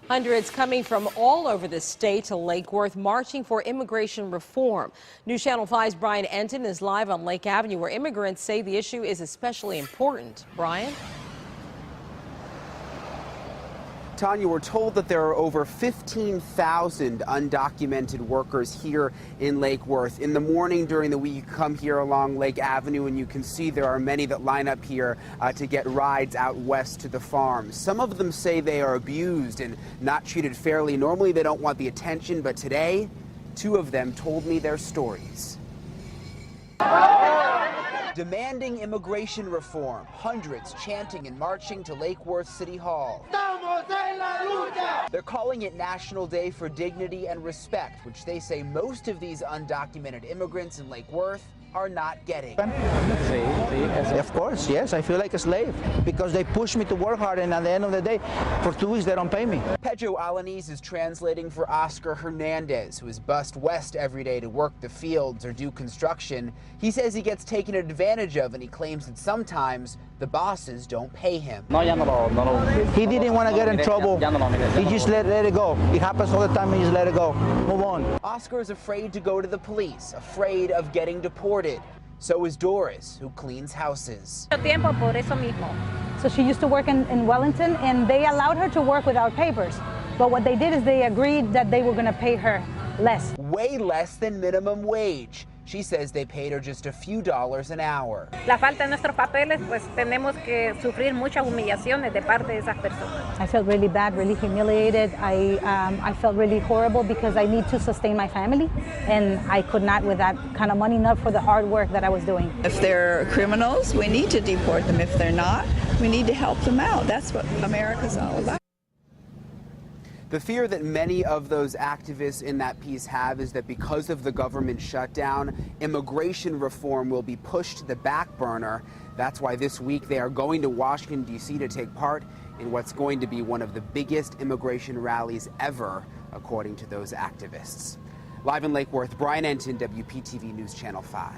Hundreds coming from all over the state to Lake Worth marching for immigration reform. News Channel 5's Brian Enton is live on Lake Avenue, where immigrants say the issue is especially important. Brian? Tanya, we're told that there are over 15,000 undocumented workers here in Lake Worth. In the morning during the week, you come here along Lake Avenue and you can see there are many that line up here to get rides out west to the farm. Some of them say they are abused and not treated fairly. Normally they don't want the attention, but today, two of them told me their stories. Demanding immigration reform, hundreds chanting and marching to Lake Worth City Hall. They're calling it National Day for Dignity and Respect, which they say most of these undocumented immigrants in Lake Worth are not getting. Of course, yes, I feel like a slave because they push me to work hard, and at the end of the day, for 2 weeks they don't pay me. Pedro Alanis is translating for Oscar Hernandez, who is bussed west every day to work the fields or do construction. He says he gets taken advantage of, and he claims that sometimes the bosses don't pay him. He didn't want to get in trouble. He just let it go. It happens all the time, and just let it go. Move on. Oscar is afraid to go to the police, afraid of getting deported. So is Doris, who cleans houses. So she used to work in Wellington, and they allowed her to work without papers. But what they did is they agreed that they were going to pay her less. Way less than minimum wage. She says they paid her just a few dollars an hour. La falta de nuestros papeles, pues tenemos que sufrir muchas humillaciones de parte de esas personas. I felt really bad, really humiliated. I felt really horrible because I need to sustain my family, and I could not with that kind of money, not for the hard work that I was doing. If they're criminals, we need to deport them. If they're not, we need to help them out. That's what America's all about. The fear that many of those activists in that piece have is that because of the government shutdown, immigration reform will be pushed to the back burner. That's why this week they are going to Washington, D.C. to take part in what's going to be one of the biggest immigration rallies ever, according to those activists. Live in Lake Worth, Brian Enton, WPTV News Channel 5.